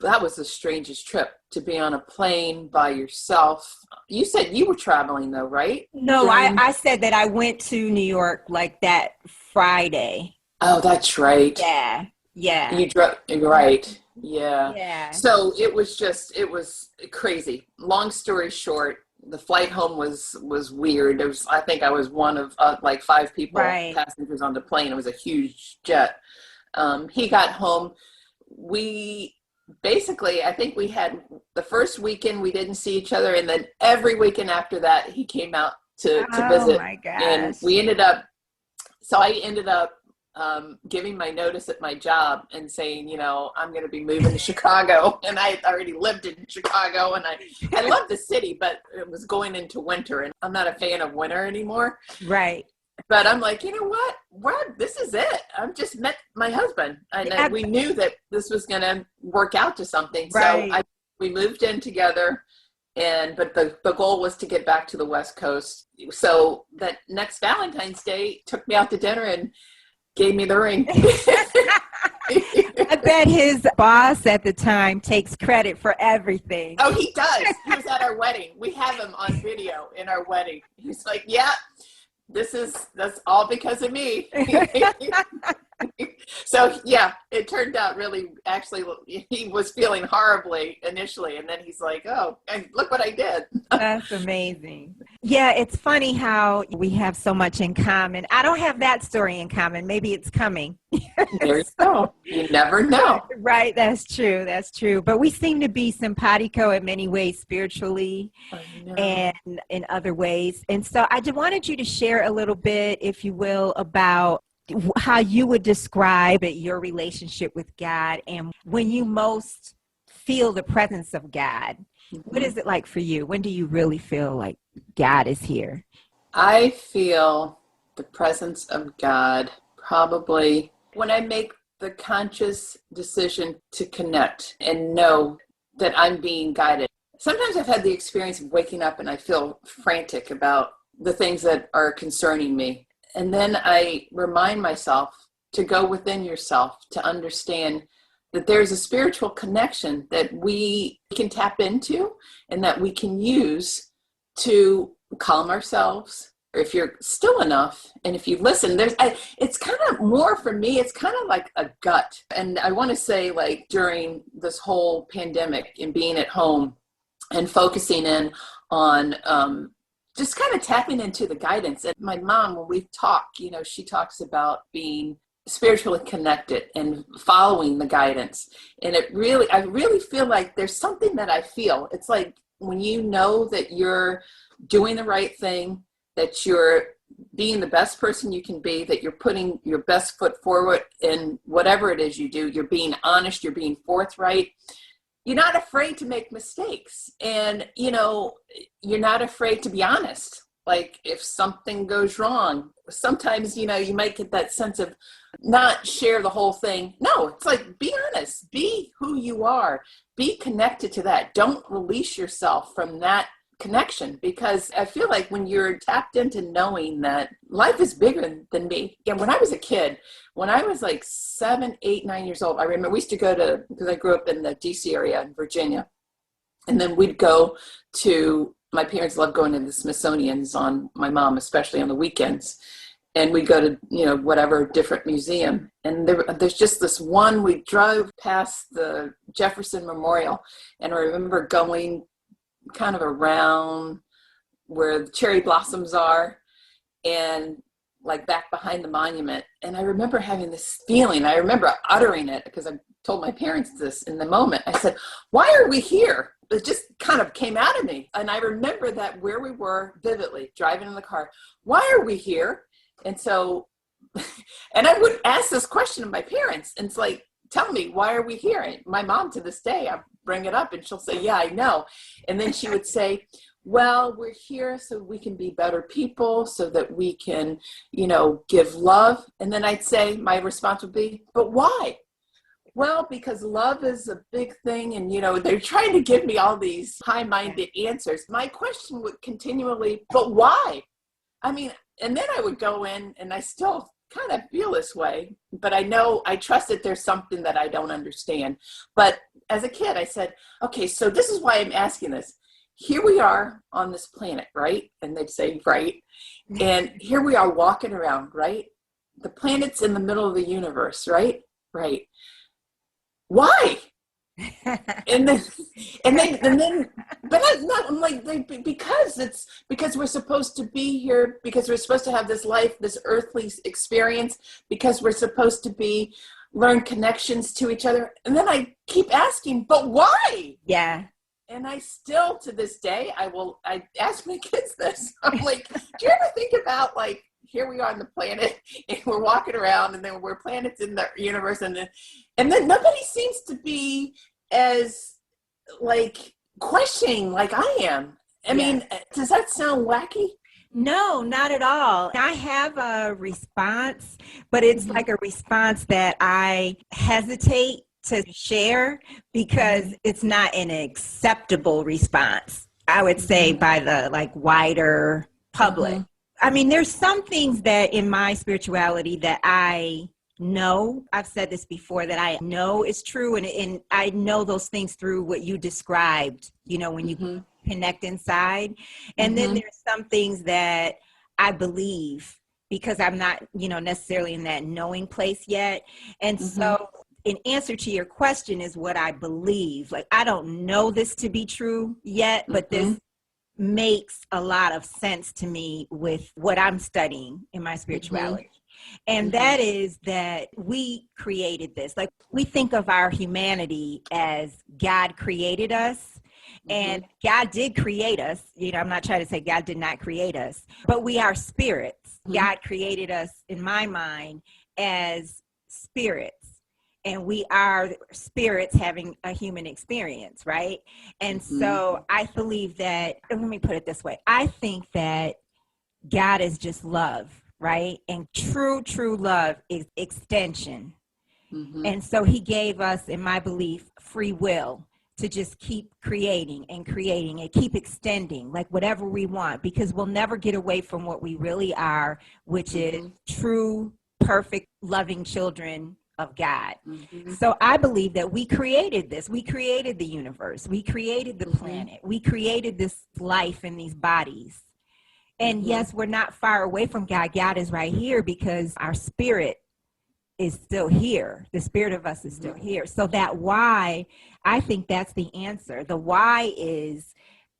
That was the strangest trip, to be on a plane by yourself. You said you were traveling though, right? No, I said that I went to New York like that Friday. Oh, that's right. Yeah. Yeah. You drove, right. Yeah. Yeah. So it was crazy. Long story short, the flight home was weird. I think I was one of like 5 people, passengers on the plane. It was a huge jet. He got home. Basically, I think we had the first weekend we didn't see each other, and then every weekend after that he came out to visit. Oh my gosh. And I ended up giving my notice at my job and saying, you know, I'm going to be moving to Chicago, and I already lived in Chicago, and I love the city, but it was going into winter, and I'm not a fan of winter anymore. Right. But I'm like, you know what? This is it. I've just met my husband. And we knew that this was going to work out to something. Right. So we moved in together. But the goal was to get back to the West Coast. So that next Valentine's Day took me out to dinner and gave me the ring. I bet his boss at the time takes credit for everything. Oh, he does. He was at our wedding. We have him on video in our wedding. He's like, yeah. That's all because of me. So yeah, it turned out really, actually, he was feeling horribly initially, and then he's like, oh, and look what I did. That's amazing. Yeah, it's funny how we have so much in common. I don't have that story in common. Maybe it's coming. There you go. You never know. Right, that's true. But we seem to be simpatico in many ways, spiritually and in other ways. And so I just wanted you to share a little bit, if you will, about how you would describe your relationship with God and when you most feel the presence of God. What is it like for you? When do you really feel like God is here? I feel the presence of God probably when I make the conscious decision to connect and know that I'm being guided. Sometimes I've had the experience of waking up and I feel frantic about the things that are concerning me. And then I remind myself to go within yourself, to understand that there's a spiritual connection that we can tap into and that we can use to calm ourselves. Or if you're still enough, and if you listen, it's kind of more for me, it's kind of like a gut. And I want to say, like, during this whole pandemic and being at home and focusing in on just kind of tapping into the guidance. And my mom, when we talk, she talks about being spiritually connected and following the guidance. And I really feel like there's something that I feel. It's like when you know that you're doing the right thing, that you're being the best person you can be, that you're putting your best foot forward in whatever it is you do, you're being honest, you're being forthright. You're not afraid to make mistakes, and you're not afraid to be honest. Like if something goes wrong, sometimes you might get that sense of not share the whole thing. No, it's like, be honest, be who you are, be connected to that. Don't release yourself from that connection, because I feel like when you're tapped into knowing that life is bigger than me. And when I was a kid, when I was like 7, 8, 9 years old, I remember we used to because I grew up in the DC area in Virginia, and then we'd go to, my parents loved going to the Smithsonian's, on my mom especially on the weekends, and we'd go to whatever different museum, and there's just this one. We drove past the Jefferson Memorial, and I remember going kind of around where the cherry blossoms are, and like back behind the monument. And I remember having this feeling. I remember uttering it because I told my parents this in the moment. I said, "Why are we here?" It just kind of came out of me. And I remember that where we were vividly, driving in the car. Why are we here? And so, and I would ask this question of my parents, and it's like, tell me, why are we here? And my mom, to this day, I bring it up and she'll say, yeah, I know. And then she would say, well, we're here so we can be better people, so that we can, give love. And then I'd say, my response would be, but why? Well, because love is a big thing. And, they're trying to give me all these high-minded answers. My question would continually, but why? I mean, and then I would go in, and I still kind of feel this way, but I trust that there's something that I don't understand. But as a kid, I said, okay, so this is why I'm asking this. Here we are on this planet, right? And they'd say, right. And here we are walking around, right? The planet's in the middle of the universe, right? Right. Why? and then, but I'm like, because we're supposed to be here, because we're supposed to have this life, this earthly experience, because we're supposed to learn connections to each other. And then I keep asking, but why? Yeah. And I still, to this day, I ask my kids this. I'm like, do you ever think about, like, here we are on the planet, and we're walking around, and then we're planets in the universe, and then nobody seems to be as, like, questioning like I am. I mean, does that sound wacky? No, not at all. I have a response, but it's like a response that I hesitate to share because it's not an acceptable response, I would say, by the wider public. I mean, there's some things that in my spirituality that I know, I've said this before, that I know is true. And I know those things through what you described, when you connect inside. And then there's some things that I believe because I'm not, necessarily in that knowing place yet. And so in answer to your question is what I believe. Like, I don't know this to be true yet, but this makes a lot of sense to me with what I'm studying in my spirituality. And that is that we created this. Like, we think of our humanity as God created us, and God did create us. I'm not trying to say God did not create us, but we are spirits. God created us, in my mind, as spirits. And we are spirits having a human experience, right? And so I believe that, let me put it this way. I think that God is just love, right? And true love is extension. And so he gave us, in my belief, free will to just keep creating and keep extending, like whatever we want, because we'll never get away from what we really are, which is true, perfect, loving children of God. So I believe that we created this. We created the universe. We created the planet. We created this life in these bodies. And yes, we're not far away from God. God is right here because our spirit is still here. The spirit of us is still here. So that why, I think that's the answer. The why is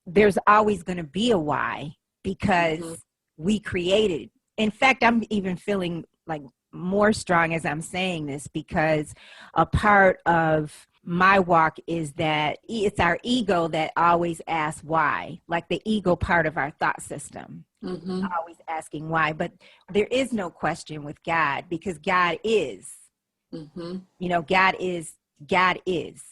there's always going to be a why because we created. In fact, I'm even feeling like more strong as I'm saying this, because a part of my walk is that it's our ego that always asks why, like the ego part of our thought system, always asking why. But there is no question with God, because God is, God is.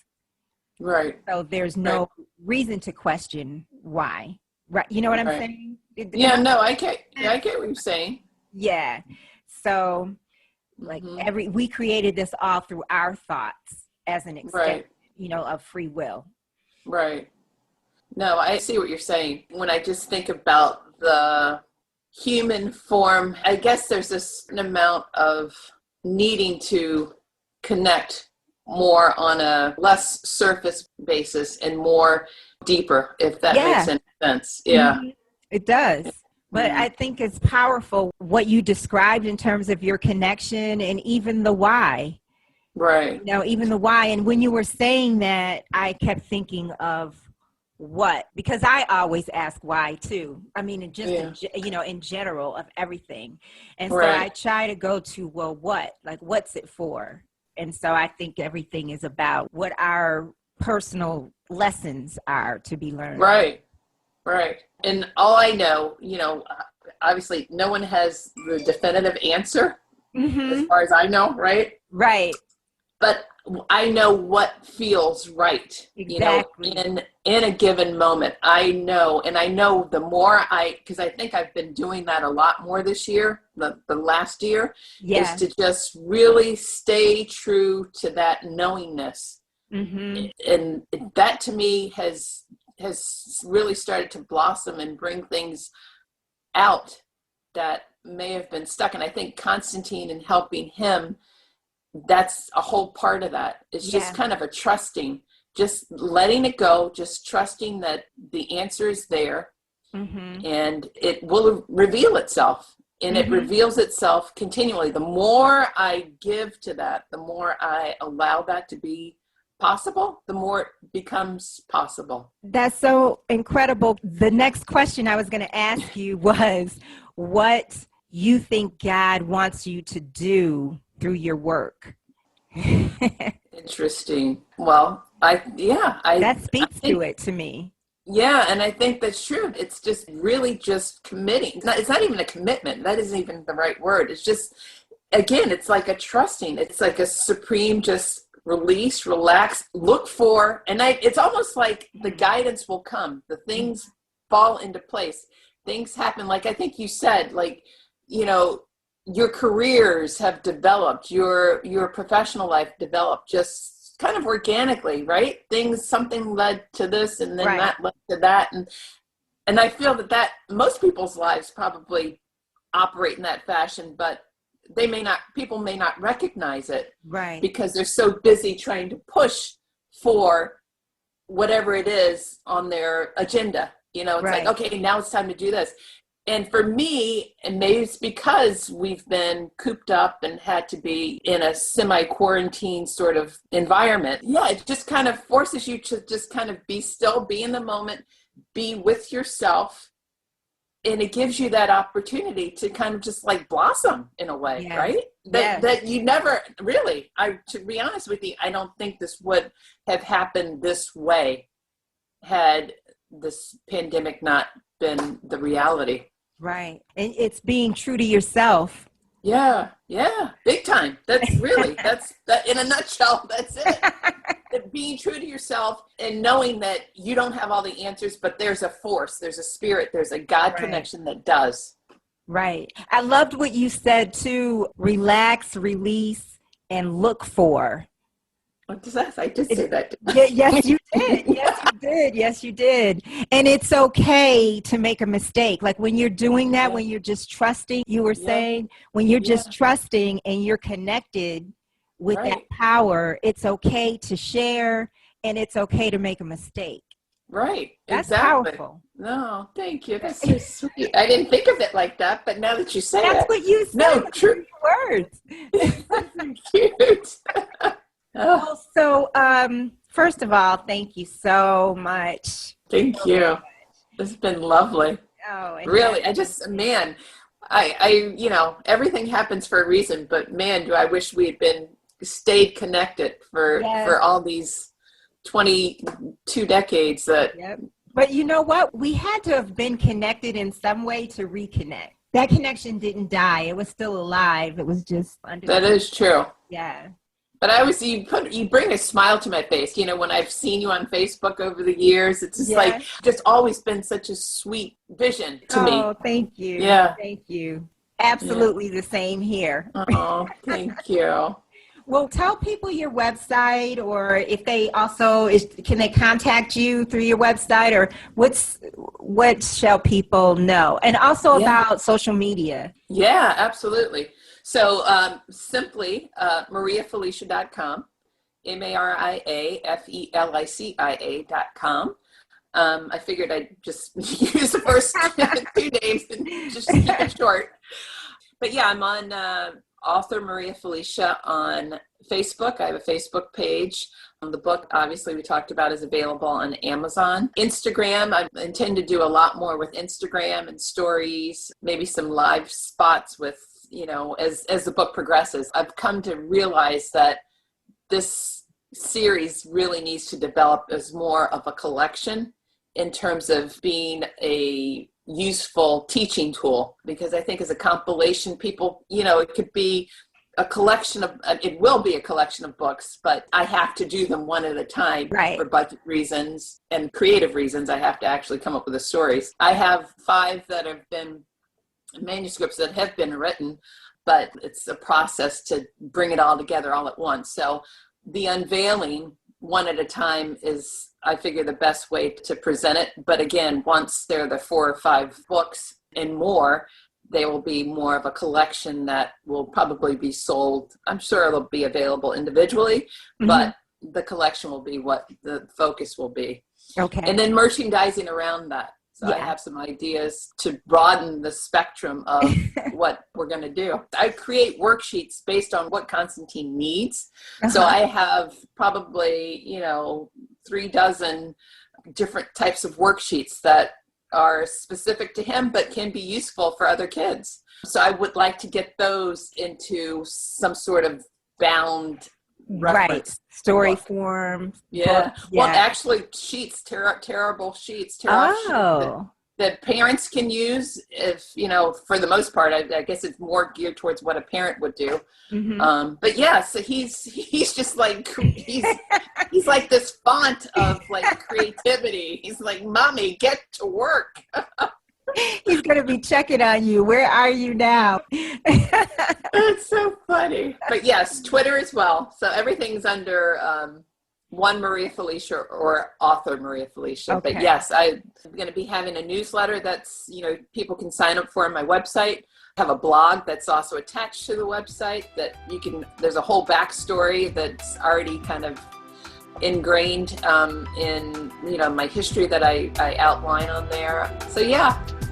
Right. So there's no reason to question why. Right. You know what I'm saying? Yeah, no, I get what you're saying. Yeah. So like we created this all through our thoughts as an extent, of free will. Right. No, I see what you're saying. When I just think about the human form, I guess there's this amount of needing to connect more on a less surface basis and more deeper, if that makes any sense. Yeah. It does. But I think it's powerful what you described in terms of your connection and even the why. Right. Even the why. And when you were saying that, I kept thinking of what, because I always ask why too. I mean, in general of everything. And so I try to go to, well, what? Like, what's it for? And so I think everything is about what our personal lessons are to be learned. Right. And all I know, obviously no one has the definitive answer as far as I know, right? Right. But I know what feels right, exactly. In a given moment. I know the more because I think I've been doing that a lot more this year, the last year, is to just really stay true to that knowingness. And that to me has really started to blossom and bring things out that may have been stuck. And I think Constantine, and helping him, that's a whole part of that. It's just kind of a trusting, just letting it go, just trusting that the answer is there, and it will reveal itself. And it reveals itself continually. The more I give to that, the more I allow that to be possible, the more it becomes possible. That's so incredible. The next question I was going to ask you was what you think God wants you to do through your work. Interesting. Well, that speaks to it to me. Yeah, and I think that's true. It's just really just committing. It's not even a commitment. That isn't even the right word. It's just, again, it's like a trusting. It's like a supreme just release, relax, look for, and it's almost like the guidance will come. The things fall into place. Things happen. Like I think you said, like, your careers have developed, your professional life developed just kind of organically, right? Something led to this, and then that led to that. And I feel that most people's lives probably operate in that fashion, but people may not recognize it, right? Because they're so busy trying to push for whatever it is on their agenda. It's like, okay, now it's time to do this. And for me, and maybe it's because we've been cooped up and had to be in a semi-quarantine sort of environment. Yeah, it just kind of forces you to just kind of be still, be in the moment, be with yourself. And it gives you that opportunity to kind of just like blossom in a way, right? That you never really, to be honest with you, I don't think this would have happened this way had this pandemic not been the reality. Right. And it's being true to yourself. Yeah. Big time. That's that in a nutshell, that's it. Being true to yourself and knowing that you don't have all the answers, but there's a force, there's a spirit, there's a God connection that does. Right. I loved what you said too. Relax, release, and look for. What does that? I did say that. Yes, you did. Yes, you did. And it's okay to make a mistake. Like when you're doing that, when you're just trusting, you were saying, when you're just trusting and you're connected with that power, it's okay to share and it's okay to make a mistake. Right. That's exactly. Powerful. No, thank you. That's so sweet. I didn't think of it like that, but now that you say That's what you said. No, true. Words. Cute. Well, so first of all, thank you so much. Thank you. It's been lovely. Oh, really, everything happens for a reason, but man, do I wish we had stayed connected for all these 22 decades that. Yep. But you know what? We had to have been connected in some way to reconnect. That connection didn't die. It was still alive. It was just under. That is true. Yeah. But you bring a smile to my face. When I've seen you on Facebook over the years, it's just just always been such a sweet vision to me. Oh, thank you. Yeah. Thank you. Absolutely the same here. Oh, thank you. Well, tell people your website, or if they also, can they contact you through your website, or what shall people know? And also about social media. Yeah, absolutely. So simply mariafelicia.com, MariaFelicia.com. I figured I'd just use the first two names and just keep it short. But yeah, I'm on author Maria Felicia on Facebook. I have a Facebook page. The book, obviously, we talked about is available on Amazon. Instagram, I intend to do a lot more with Instagram and stories, maybe some live spots with, as the book progresses. I've come to realize that this series really needs to develop as more of a collection in terms of being a useful teaching tool, because I think as a compilation, people, it could be it will be a collection of books, but I have to do them one at a time for budget reasons and creative reasons. I have to actually come up with the stories. I have 5 that have been manuscripts that have been written, but it's a process to bring it all together all at once. So the unveiling one at a time is, I figure, the best way to present it. But again, once they're the 4 or 5 books and more, they will be more of a collection that will probably be sold. I'm sure it'll be available individually, but the collection will be what the focus will be. Okay. And then merchandising around that. So I have some ideas to broaden the spectrum of what we're going to do. I create worksheets based on what Constantine needs. So I have probably, 3 dozen different types of worksheets that are specific to him, but can be useful for other kids. So I would like to get those into some sort of bound reference story form. Well, actually, sheets, terrible sheets, that parents can use if, for the most part. I guess it's more geared towards what a parent would do. But so he's just like, he's like this font of like creativity. He's like, Mommy, get to work. He's going to be checking on you. Where are you now? That's so funny. But yes, Twitter as well. So everything's under one Maria Felicia or author Maria Felicia. Okay. But yes, I'm going to be having a newsletter that's, people can sign up for on my website. I have a blog that's also attached to the website that there's a whole backstory that's already kind of ingrained in my history that I outline on there. So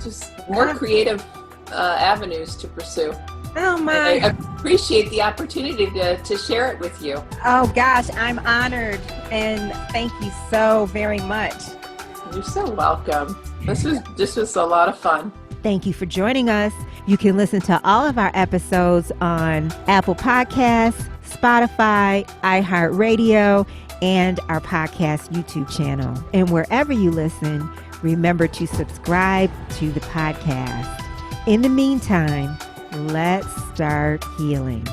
just more creative avenues to pursue. Oh my! And I appreciate the opportunity to share it with you. Oh gosh, I'm honored, and thank you so very much. You're so welcome. This was a lot of fun. Thank you for joining us. You can listen to all of our episodes on Apple Podcasts, Spotify, iHeartRadio, and our podcast YouTube channel. And wherever you listen, remember to subscribe to the podcast. In the meantime, let's start healing.